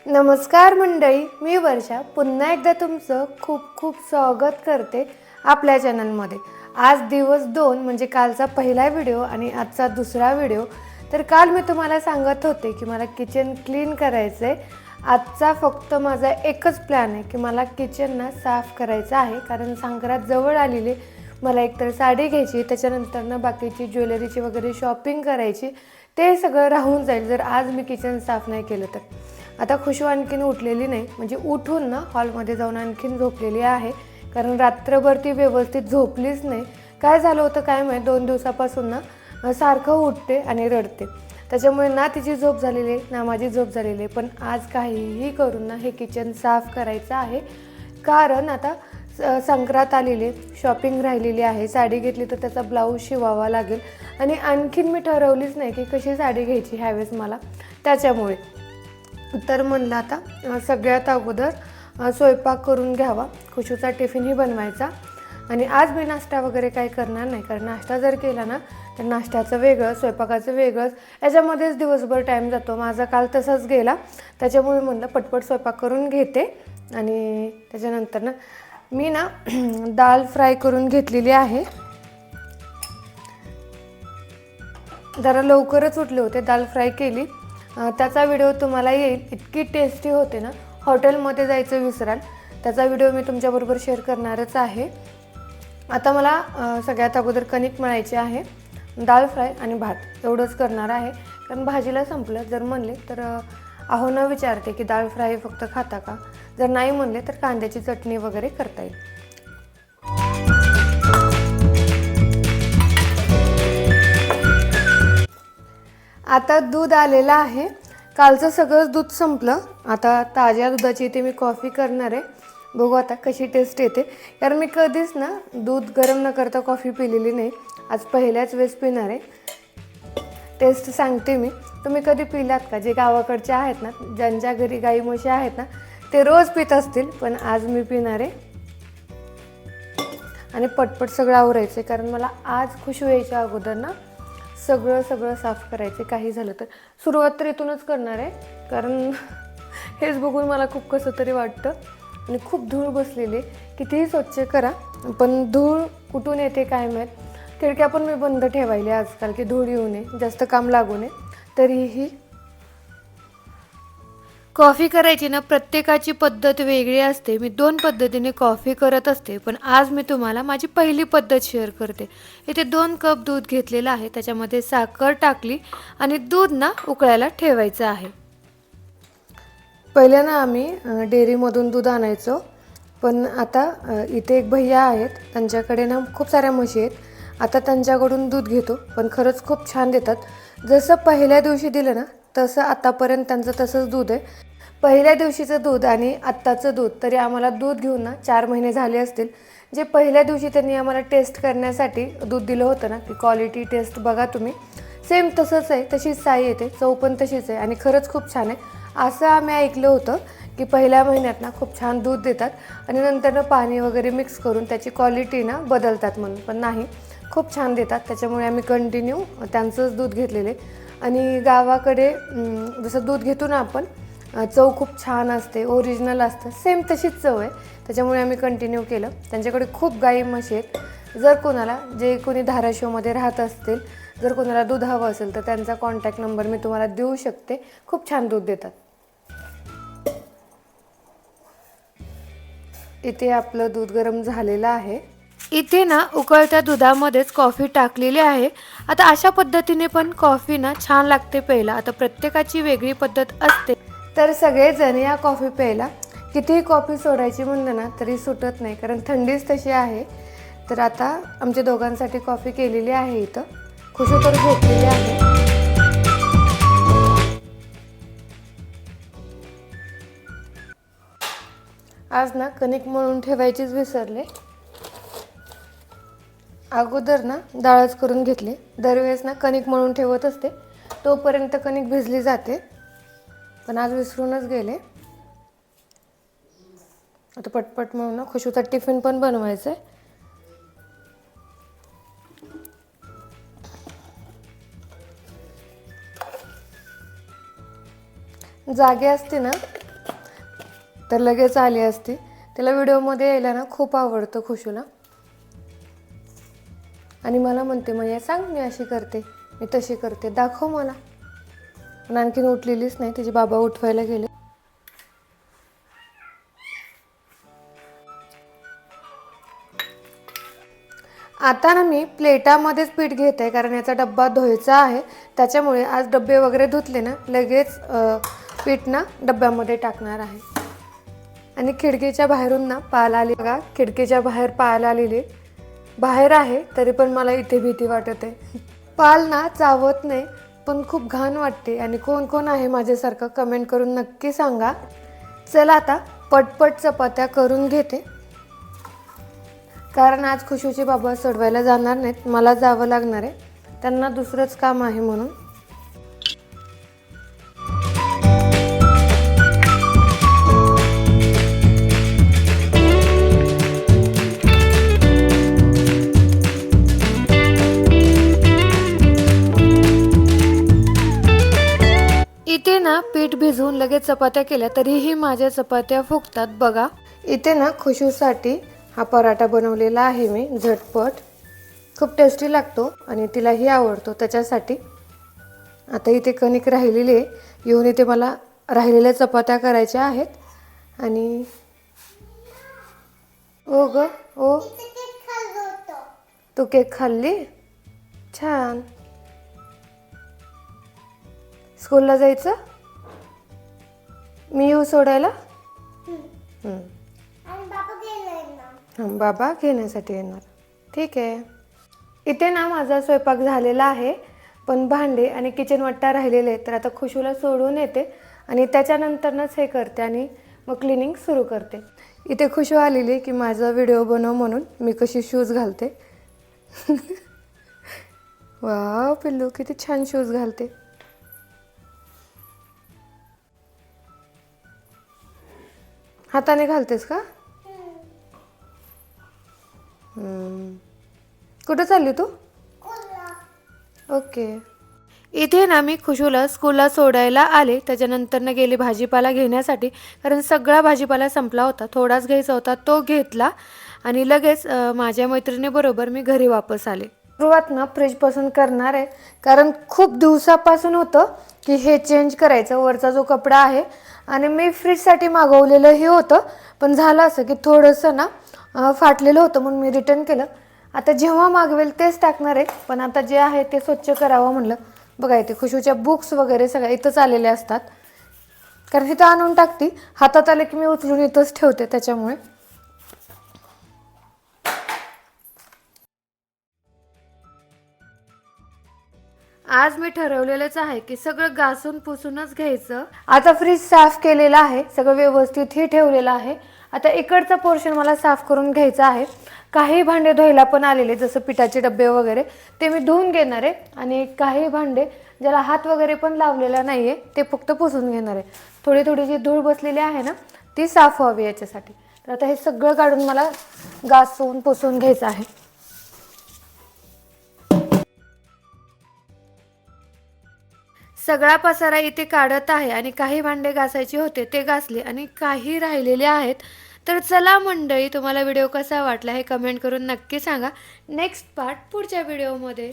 नमस्कार मंडळी, मी वर्षा पुन्हा एकदा तुमचं खूप खूप स्वागत करते आपल्या चॅनलमध्ये। आज दिवस 2 म्हणजे कालचा पहिला व्हिडिओ आणि आजचा दुसरा व्हिडिओ। तर काल मी तुम्हाला सांगत होते की मला किचन क्लीन करायचं आहे। आजचा फक्त माझा एकच प्लॅन आहे की मला किचन ना साफ करायचं आहे, कारण संक्रांत जवळ आलेली। मला एकतर साडी घ्यायची, त्याच्यानंतर ना बाकीची ज्वेलरीची वगैरे शॉपिंग करायची, ते सगळं राहून जाईल जर आज मी किचन साफ नाही केलं तर। आता खुशू आणखीन उठलेली नाही, म्हणजे उठून ना हॉलमध्ये जाऊन आणखीन झोपलेली आहे, कारण रात्रभर ती व्यवस्थित झोपलीच नाही। काय झालं होतं काय माहीत, 2 दिवसापासून ना सारखं उठते आणि रडते, त्याच्यामुळे ना तिची झोप झालेली आहे ना माझी झोप झालेली आहे। पण आज काहीही करून ना हे किचन साफ करायचं आहे, कारण आता संक्रांत आलेली, शॉपिंग राहिलेली आहे। साडी घेतली तर त्याचा ब्लाऊज शिवावा लागेल, आणि आणखीन मी ठरवलीच नाही की कशी साडी घ्यायची ह्यावेळेस मला, त्याच्यामुळे तर म्हणलं आता सगळ्यात अगोदर स्वयंपाक करून घ्यावा, खुशूचा टिफिनही बनवायचा। आणि आज मी नाश्ता वगैरे काही करणार नाही, कारण नाश्ता जर केला ना तर नाश्त्याचं वेगळं स्वयंपाकाचं वेगळंच, याच्यामध्येच दिवसभर टाईम जातो। माझा काल तसाच गेला, त्याच्यामुळे म्हणलं पटपट स्वयंपाक करून घेते। आणि त्याच्यानंतर ना मी ना दाल फ्राय करून घेतलेली आहे। जरा लवकरच उठले होते, दाल फ्राय केली, त्याचा व्हिडिओ तुम्हाला येईल। इतकी टेस्टी होते ना, हॉटेलमध्ये जायचं विसराल, त्याचा व्हिडिओ मी तुमच्याबरोबर शेअर करणारच आहे। आता मला सगळ्यात अगोदर कणिक मळायची आहे, दाल फ्राय आणि भात एवढंच करणार आहे, कारण भाजीला संपलं। जर म्हणले तर आहोना विचारते की दाल फ्राय फक्त खाता का, जर नाही म्हणले तर कांद्याची चटणी वगैरे करता येईल। आता दूध आलेलं आहे, कालचं सगळं दूध संपलं। आता ताज्या दुधाची इथे मी कॉफी करणार आहे, बघू आता कशी टेस्ट येते, कारण मी कधीच ना दूध गरम न करता कॉफी पिलेली नाही, आज पहिल्याच वेळेस पिणार आहे। टेस्ट सांगते मी, तुम्ही कधी पिलात का? जे गावाकडचे आहेत ना, ज्यांच्या घरी गाई म्हशी आहेत ना, ते रोज पित असतील, पण आज मी पिणार आहे। आणि पटपट सगळं आवरायचं, कारण मला आज खुशू यायच्या अगोदर ना सगळं साफ करायचे। काही झालं तर सुरुवात तर इथूनच करणार आहे, कारण हेच बघून मला खूप कसं तरी वाटतं। आणि खूप धूळ बसलेली, कितीही स्वच्छ करा पण धूळ कुठून येते काय माहीत। खिडक्या पण मी बंद ठेवायले आजकाल की धूळ येऊ नये, जास्त काम लागू नये। तरीही कॉफी करायची ना प्रत्येकाची पद्धत वेगळी असते। मी 2 पद्धतीने कॉफी करत असते, पण आज मी तुम्हाला माझी पहिली पद्धत शेअर करते। इथे 2 कप दूध घेतलेलं आहे, त्याच्यामध्ये साखर टाकली आणि दूध ना उकळायला ठेवायचं आहे। पहिले ना आम्ही डेअरीमधून दूध आणायचो, पण आता इथे एक भैया आहेत, त्यांच्याकडे ना खूप साऱ्या म्हशी आहेत। आता त्यांच्याकडून दूध घेतो, पण खरंच खूप छान देतात। जसं पहिल्या दिवशी दिलं ना तसं आतापर्यंत त्यांचं तसंच दूध आहे। पहिल्या दिवशीचं दूध आणि आत्ताचं दूध, तरी आम्हाला दूध घेऊन ना 4 महिने झाले असतील। जे पहिल्या दिवशी त्यांनी आम्हाला टेस्ट करण्यासाठी दूध दिलं होतं ना, की क्वालिटी टेस्ट बघा तुम्ही, सेम तसंच आहे, तशीच साई येते, चव पण तशीच आहे, आणि खरंच खूप छान आहे। असं आम्ही ऐकलं होतं की पहिल्या महिन्यात ना खूप छान दूध देतात, आणि नंतर ना पाणी वगैरे मिक्स करून त्याची क्वालिटी ना बदलतात म्हणून, पण नाही, खूप छान देतात। त्याच्यामुळे आम्ही कंटिन्यू त्यांचंच दूध घेतलेले। आणि गावाकडे जसं दूध घेतो ना आपण, चव खूप छान असते, ओरिजिनल असतं, सेम तशीच चव आहे, त्याच्यामुळे आम्ही कंटिन्यू केलं। त्यांच्याकडे खूप गाई म्हशी आहेत, जर कोणाला, जे कोणी धाराशिवमध्ये राहत असतील, जर कोणाला दूध हवं असेल तर त्यांचा कॉन्टॅक्ट नंबर मी तुम्हाला देऊ शकते, खूप छान दूध देतात। इथे आपलं दूध गरम झालेलं आहे, इथे ना उकळत्या दुधामध्येच कॉफी टाकलेली आहे। आता अशा पद्धतीने पण कॉफी ना छान लागते प्यायला। आता प्रत्येकाची वेगळी पद्धत असते, तर सगळेजण या कॉफी प्यायला, कितीही कॉफी सोडायची म्हणलं ना तरी सुटत नाही, कारण थंडीच तशी आहे। तर आता आमच्या दोघांसाठी कॉफी केलेली आहे, इथं खुशू तर झोपलेली आहे। आज ना कणिक मळून ठेवायचीच विसरले, अगोदर ना डाळच करून घेतली। दरवेळेस ना कणिक मळून ठेवत असते, तोपर्यंत कणिक भिजली जाते, पण आज विसरूनच गेले। आता पटपट मळून ना खुशूचा टिफिन पण बनवायचा आहे। जागे असते ना तर लगेच आली असती. तिला व्हिडिओमध्ये यायला ना खूप आवडतं खुशूला. आणि मला म्हणते मग सांग मी अशी करते, मी तशी करते, दाखव मला. पण आणखीन उठलेलीच नाही, तिचे बाबा उठवायला गेले. आता ना मी प्लेटामध्येच पीठ घेत आहे, कारण याचा डब्बा धुवायचा आहे. त्याच्यामुळे आज डब्बे वगैरे धुतले ना लगेच पीठ ना डब्यामध्ये टाकणार आहे. आणि खिडकीच्या बाहेरून ना पाल आली बघा, खिडकीच्या बाहेर पाल आलेले. बाहेर आहे तरी पण मला इथे भीती वाटत आहे. पाल ना चावत नाही पण खूप घाण वाटते. आणि कोण कोण आहे माझ्यासारखं कमेंट करून नक्की सांगा. चला आता पटपट चपात्या करून घेते, कारण आज खुशूचे बाबा सोडवायला जाणार नाहीत, मला जावं लागणार आहे. त्यांना दुसरंच काम आहे म्हणून. इथे ना पीठ भिजवून लगेच चपात्या केल्या तरीही माझ्या चपात्या फुगतात बघा. इथे ना खुशूसाठी हा पराठा बनवलेला आहे मी झटपट. खूप टेस्टी लागतो आणि तिलाही आवडतो त्याच्यासाठी. आता इथे कणिक राहिलेली आहे, येऊन इथे मला राहिलेल्या चपात्या करायच्या आहेत. आणि ओ ग ओ, तू केक खाल्ली? छान. स्कूलला जायचं? मी येऊ सोडायला? हां, बाबा घेण्यासाठी येणार. ठीक आहे. इथे ना माझा स्वयंपाक झालेला आहे, पण भांडे आणि किचन वाटा राहिलेले आहेत. तर आता खुशूला सोडून येते आणि त्याच्यानंतरच हे करते आणि मग क्लिनिंग सुरू करते. इथे खुशू आलेली की माझा व्हिडिओ बनव म्हणून मी कशी शूज घालते. वाव पिल्लू, किती छान शूज घालते. हाताने घालतेस का? कुठं चालली तू? ओके. इथे ना मी खुशूला स्कूलला सोडायला आले, त्याच्यानंतर गेले भाजीपाला घेण्यासाठी, कारण सगळा भाजीपाला संपला होता. थोडाच घ्यायचा होता, तो घेतला आणि लगेच माझ्या मैत्रिणीबरोबर मी घरी वापस आले. सुरुवात ना फ्रीजपासून करणार आहे, कारण खूप दिवसापासून होतं की हे चेंज करायचं वरचा जो कपडा आहे. आणि मी फ्रीजसाठी मागवलेलं हे होतं, पण झालं असं की थोडंसं ना फाटलेलं होतं म्हणून मी रिटर्न केलं. आता जेव्हा मागवेल तेच टाकणार आहे, पण आता जे आहे ते स्वच्छ करावं म्हणलं. बघा इथे खुशूच्या बुक्स वगैरे सगळ्या इथंच आलेले असतात, कारण इथं आणून टाकते. हातात आले की मी उचलून इथंच ठेवते त्याच्यामुळे. आज मी ठरवलेलंच आहे की सगळं घासून पुसूनच घ्यायचं. आता फ्रीज साफ केलेलं आहे, सगळं व्यवस्थित ही ठेवलेलं आहे. आता इकडचा पोर्शन मला साफ करून घ्यायचा आहे. काही भांडे धुवायला पण आलेले, जसं पिठाचे डब्बे वगैरे, ते मी धुवून घेणार आहे. आणि काही भांडे ज्याला हात वगैरे पण लावलेला नाही आहे ते फक्त पुसून घेणार आहे. थोडी थोडी जी धूळ बसलेली आहे ना ती साफ व्हावी याच्यासाठी. तर आता हे सगळं काढून मला घासून पुसून घ्यायचं आहे. सगळा पसारा इथे काढत आहे आणि काही भांडे घासायचे होते ते घासले आणि काही राहिलेले आहेत. तर चला मंडळी, तुम्हाला व्हिडिओ कसा वाटला हे कमेंट करून नक्की सांगा. नेक्स्ट पार्ट पुढच्या व्हिडिओमध्ये.